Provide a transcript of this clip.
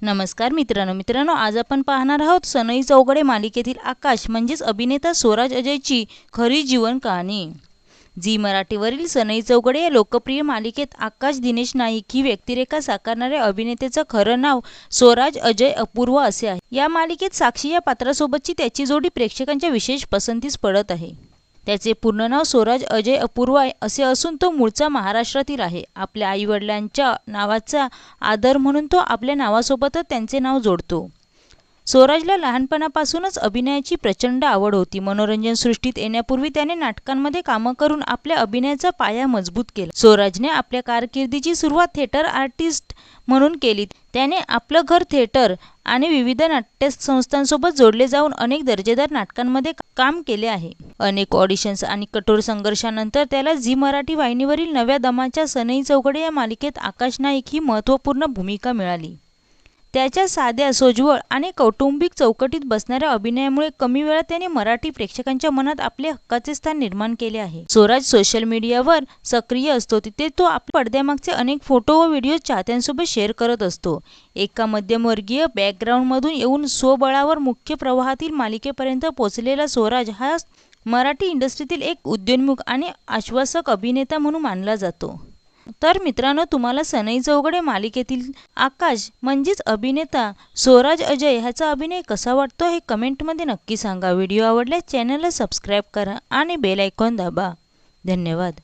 नमस्कार मित्रांनो आज आपण पाहणार आहोत सनई चौघडे मालिकेतील आकाश म्हणजेच अभिनेता स्वराज अजयची खरी जीवन कहाणी। झी मराठीवरील सनई चौघडे या लोकप्रिय मालिकेत आकाश दिनेश नाईक ही व्यक्तिरेखा साकारणाऱ्या अभिनेत्याचं खरं नाव स्वराज अजय अपूर्व असे आहे। या मालिकेत साक्षी या पात्रासोबतची त्याची जोडी प्रेक्षकांच्या विशेष पसंतीस पडत आहे। त्याचे पूर्ण नाव स्वराज अजय अपूर्व असे असून तो मूळचा महाराष्ट्रातील आहे। आपल्या आईवडिलांच्या नावाचा आदर म्हणून तो आपल्या नावासोबतच त्यांचे नाव जोडतो। स्वराजला लहानपणापासूनच अभिनयाची प्रचंड आवड होती। मनोरंजन सृष्टीत येण्यापूर्वी त्याने नाटकांमध्ये कामं करून आपल्या अभिनयाचा पाया मजबूत केला। स्वराजने आपल्या कारकिर्दीची सुरुवात थिएटर आर्टिस्ट म्हणून केली। त्याने आपलं घर थिएटर आणि विविध नाट्यसंस्थांसोबत जोडले जाऊन अनेक दर्जेदार नाटकांमध्ये काम केले आहे। अनेक ऑडिशन्स आणि कठोर संघर्षानंतर त्याला झी मराठी वाहिनीवरील नव्या दमाच्या सनई चौघडे या मालिकेत आकाश नाईक ही महत्त्वपूर्ण भूमिका मिळाली। त्याच्या साध्या, सोज्वळ आणि कौटुंबिक चौकटीत बसणाऱ्या अभिनयामुळे कमी वेळात त्याने मराठी प्रेक्षकांच्या मनात आपले हक्काचे स्थान निर्माण केले आहे। स्वराज सोशल मीडियावर सक्रिय असतो, तिथे तो आपल्या पडद्यामागचे अनेक फोटो व व्हिडिओ चाहत्यांसोबत शेअर करत असतो। एका मध्यमवर्गीय बॅकग्राऊंडमधून येऊन स्वबळावर मुख्य प्रवाहातील मालिकेपर्यंत पोहोचलेला स्वराज हा मराठी इंडस्ट्रीतील एक उदयोन्मुख आणि आश्वासक अभिनेता म्हणून मानला जातो। तर मित्रांनो, तुम्हाला सनई चौघडे मालिकेतील आकाश म्हणजेच अभिनेता स्वराज अजय ह्याचा अभिनय कसा वाटतो हे कमेंटमध्ये नक्की सांगा। व्हिडिओ आवडल्यास चॅनलला सबस्क्राईब करा आणि बेल आयकॉन दाबा। धन्यवाद।